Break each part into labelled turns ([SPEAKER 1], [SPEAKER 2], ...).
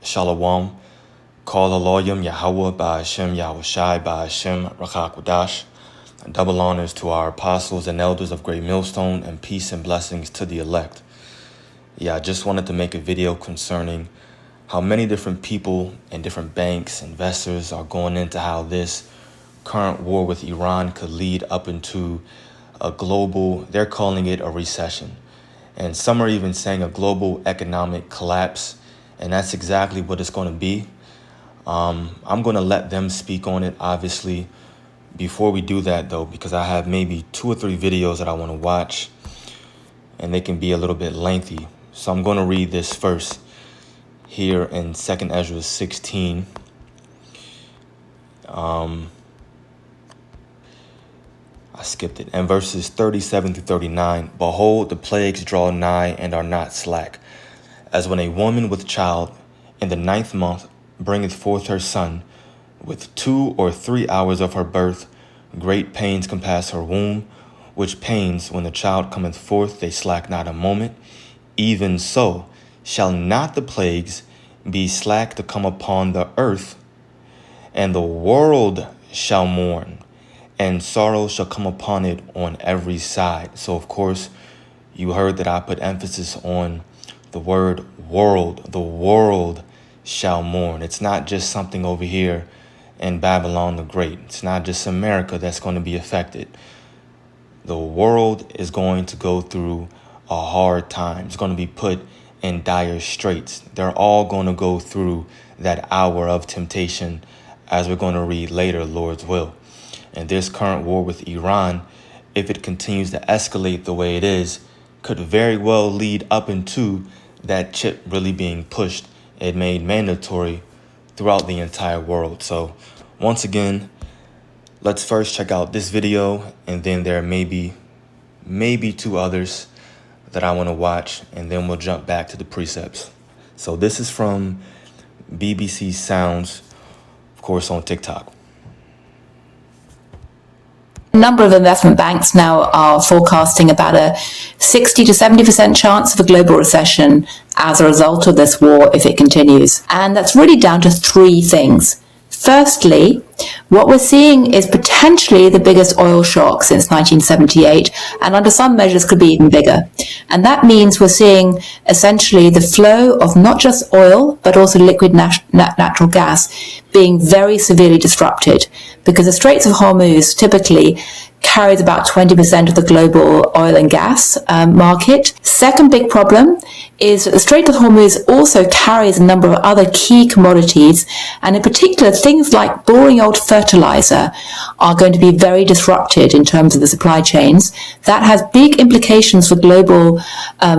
[SPEAKER 1] Shalom. Call Aloyim Yahweh Ba'ashem Yahushai Ba'ashem Rachakwadash. Double honors to our apostles and elders of Great Millstone, and peace and blessings to the elect. I just wanted to make a video concerning how many different people and different banks, investors are going into how this current war with Iran could lead up into a global, they're calling it a recession. And some are even saying a global economic collapse. And that's exactly what it's going to be. I'm going to let them speak on it, obviously. Before we do that, though, because I have maybe 2 or 3 videos that I want to watch, and they can be a little bit lengthy. So I'm going to read this first here in 2nd Ezra 16. I skipped it. And verses 37 through 39. Behold, the plagues draw nigh and are not slack. As when a woman with child in the 9th month bringeth forth her son, with 2 or 3 hours of her birth, great pains compass her womb, which pains, when the child cometh forth, they slack not a moment. Even so shall not the plagues be slack to come upon the earth, and the world shall mourn, and sorrow shall come upon it on every side. So, of course, you heard that I put emphasis on the word world. The world shall mourn. It's not just something over here in Babylon the Great. It's not just America that's going to be affected. The world is going to go through a hard time. It's going to be put in dire straits. They're all going to go through that hour of temptation, as we're going to read later, Lord's will. And this current war with Iran, if it continues to escalate the way it is, could very well lead up into that chip really being pushed and made mandatory throughout the entire world. So once again, let's first check out this video, and then there may be maybe 2 others that I want to watch, and then we'll jump back to the precepts. So this is from BBC Sounds, of course, on TikTok.
[SPEAKER 2] A number of investment banks now are forecasting about a 60 to 70% chance of a global recession as a result of this war if it continues. And that's really down to 3 things. Firstly, what we're seeing is potentially the biggest oil shock since 1978, and under some measures could be even bigger. And that means we're seeing essentially the flow of not just oil, but also liquid natural gas being very severely disrupted, because the Straits of Hormuz typically carries about 20% of the global oil and gas market. Second big problem is that the Strait of Hormuz also carries a number of other key commodities, and in particular things like boring old fertilizer are going to be very disrupted in terms of the supply chains. That has big implications for global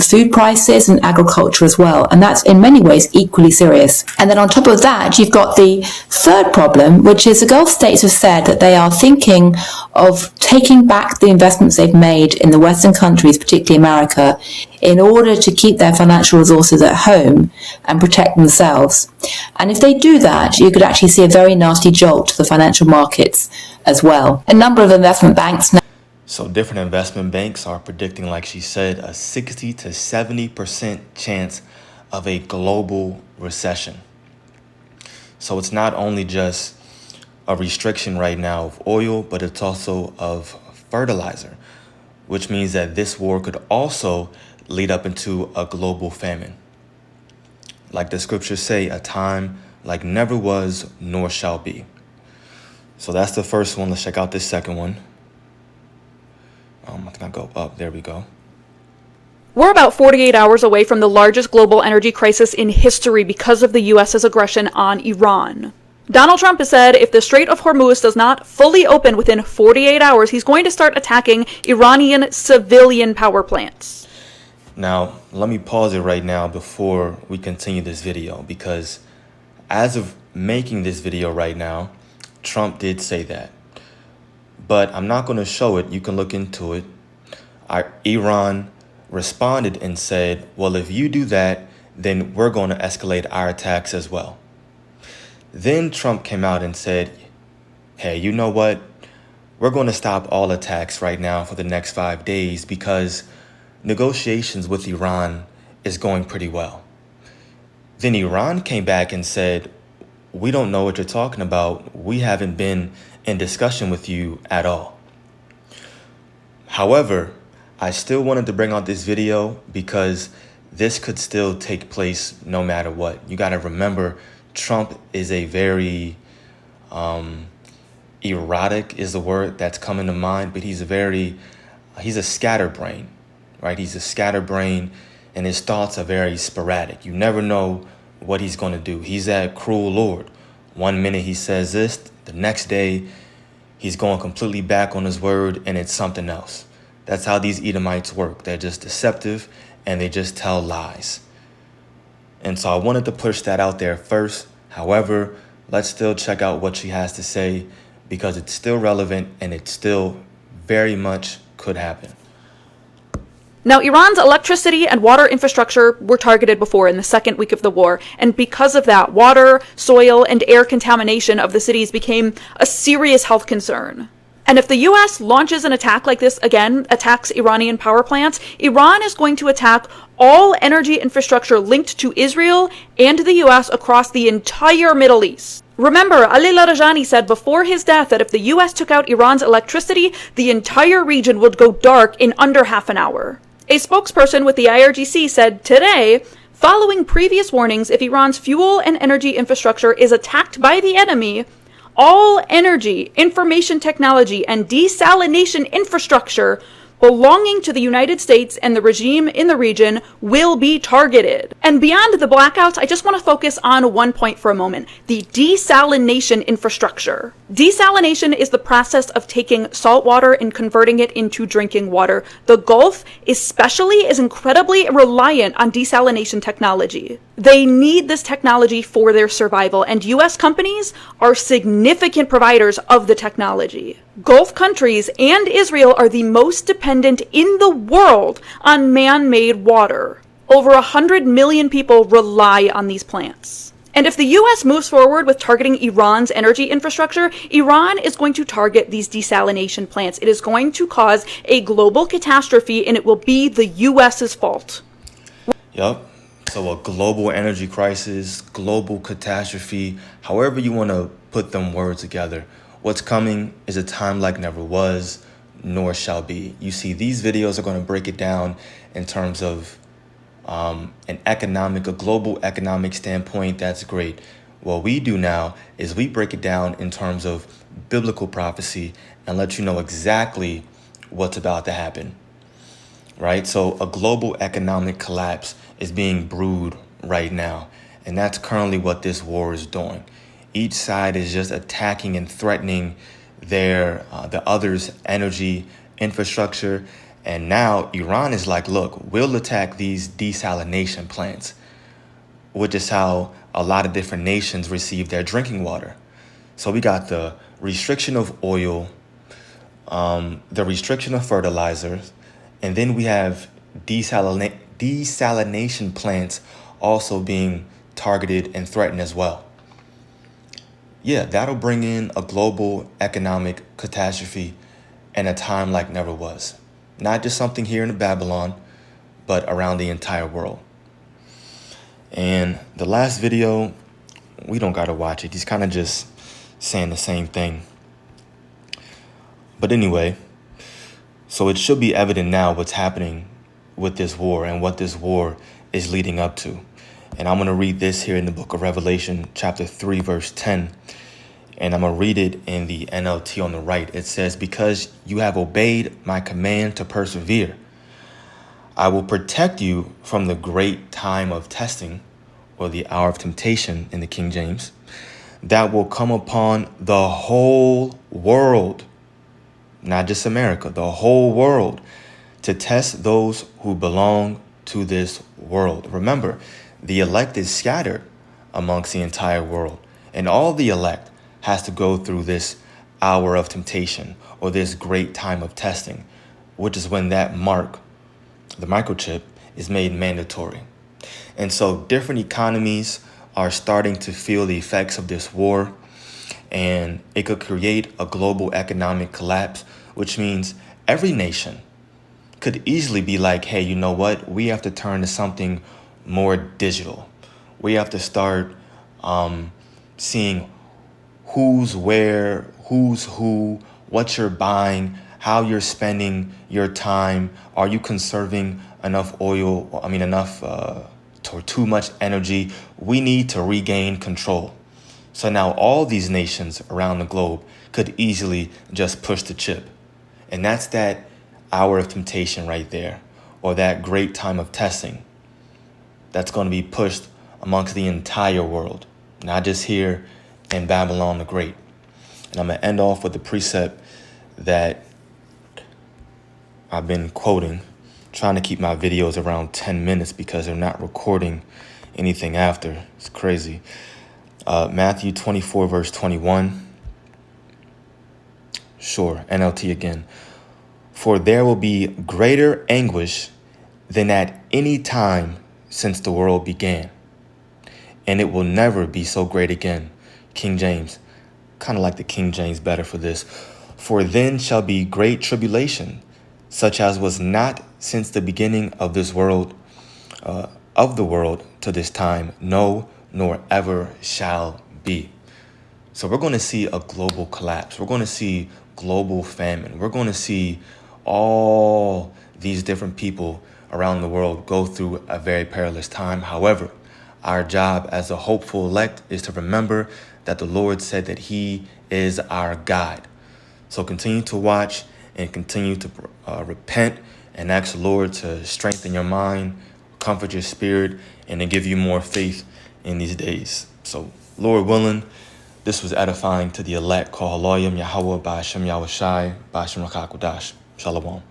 [SPEAKER 2] food prices and agriculture as well, and that's in many ways equally serious. And then on top of that, you've got the third problem, which is the Gulf states have said that they are thinking of taking back the investments they've made in the Western countries, particularly America, in order to keep their financial resources at home and protect themselves. And if they do that, you could actually see a very nasty jolt to the financial markets as well. A number of investment banks now.
[SPEAKER 1] So different investment banks are predicting, like she said, a 60 to 70% chance of a global recession. So it's not only just a restriction right now of oil, but it's also of fertilizer, which means that this war could also lead up into a global famine. Like the scriptures say, a time like never was nor shall be. So that's the first one. Let's check out this second one. I think I'll go up. There we go.
[SPEAKER 3] We're about 48 hours away from the largest global energy crisis in history because of the U.S.'s aggression on Iran. Donald Trump has said if the Strait of Hormuz does not fully open within 48 hours, he's going to start attacking Iranian civilian power plants.
[SPEAKER 1] Now, let me pause it right now before we continue this video, because as of making this video right now, Trump did say that. But I'm not going to show it. You can look into it. Iran responded and said, well, if you do that, then we're going to escalate our attacks as well. Then Trump came out and said, hey, you know what? We're going to stop all attacks right now for the next 5 days because negotiations with Iran is going pretty well. Then Iran came back and said, we don't know what you're talking about. We haven't been in discussion with you at all. However, I still wanted to bring out this video because this could still take place no matter what. You got to remember, Trump is a very erotic is the word that's coming to mind, but he's a scatterbrain, right? He's a scatterbrain, and his thoughts are very sporadic. You never know what he's going to do. He's that cruel Lord. One minute he says this, the next day he's going completely back on his word, and it's something else. That's how these Edomites work. They're just deceptive, and they just tell lies. And so I wanted to push that out there first. However, let's still check out what she has to say, because it's still relevant and it still very much could happen.
[SPEAKER 3] Now, Iran's electricity and water infrastructure were targeted before in the second week of the war, and because of that, water, soil, and air contamination of the cities became a serious health concern. And if the US launches an attack like this again, attacks Iranian power plants, Iran is going to attack all energy infrastructure linked to Israel and the US across the entire Middle East. Remember, Ali Larijani said before his death that if the US took out Iran's electricity, the entire region would go dark in under half an hour. A spokesperson with the IRGC said today, following previous warnings, if Iran's fuel and energy infrastructure is attacked by the enemy, all energy, information technology, and desalination infrastructure belonging to the United States and the regime in the region will be targeted. And beyond the blackouts, I just want to focus on one point for a moment: the desalination infrastructure. Desalination is the process of taking salt water and converting it into drinking water. The Gulf especially is incredibly reliant on desalination technology. They need this technology for their survival, and US companies are significant providers of the technology. Gulf countries and Israel are the most dependent in the world on man-made water. Over 100 million people rely on these plants. And if the US moves forward with targeting Iran's energy infrastructure, Iran is going to target these desalination plants. It is going to cause a global catastrophe, and it will be the US's fault.
[SPEAKER 1] Yup. So a global energy crisis, global catastrophe, however you want to put them words together. What's coming is a time like never was, nor shall be. You see, these videos are going to break it down in terms of a global economic standpoint. That's great. What we do now is we break it down in terms of biblical prophecy and let you know exactly what's about to happen. Right? So a global economic collapse is being brewed right now. And that's currently what this war is doing. Each side is just attacking and threatening the other's energy infrastructure. And now Iran is like, look, we'll attack these desalination plants, which is how a lot of different nations receive their drinking water. So we got the restriction of oil, the restriction of fertilizers, and then we have desalination plants also being targeted and threatened as well. Yeah, that'll bring in a global economic catastrophe and a time like never was. Not just something here in Babylon, but around the entire world. And the last video, we don't gotta watch it. He's kind of just saying the same thing. But anyway, so it should be evident now what's happening with this war and what this war is leading up to. And I'm going to read this here in the book of Revelation, chapter 3, verse 10. And I'm going to read it in the NLT on the right. It says, "Because you have obeyed my command to persevere, I will protect you from the great time of testing," or the hour of temptation in the King James, "that will come upon the whole world," not just America, the whole world, "to test those who belong to this world." Remember, the elect is scattered amongst the entire world, and all the elect has to go through this hour of temptation or this great time of testing, which is when that mark, the microchip, is made mandatory. And so different economies are starting to feel the effects of this war, and it could create a global economic collapse, which means every nation could easily be like, hey, you know what? We have to turn to something more digital. We have to start seeing who's where, who's who, what you're buying, how you're spending your time. Are you conserving enough oil? Enough or too much energy? We need to regain control. So now all these nations around the globe could easily just push the chip. And that's that hour of temptation right there, or that great time of testing that's going to be pushed amongst the entire world, not just here in Babylon the Great. And I'm going to end off with the precept that I've been quoting, trying to keep my videos around 10 minutes because they're not recording anything after. It's crazy. Matthew 24, verse 21. Sure, NLT again. For there will be greater anguish than at any time since the world began, and it will never be so great again. King James. Kind of like the King James better for this. For then shall be great tribulation, such as was not since the beginning of this world, of the world to this time, no, nor ever shall be. So we're going to see a global collapse. We're going to see global famine. We're going to see all these different people around the world go through a very perilous time. However, our job as a hopeful elect is to remember that the Lord said that he is our guide. So continue to watch and continue to repent and ask the Lord to strengthen your mind, comfort your spirit, and to give you more faith in these days. So, Lord willing, this was edifying to the elect. Call Haloyim Yahweh Ba'ashem Yahushai Ba'ashem Rakakudash. Shalom.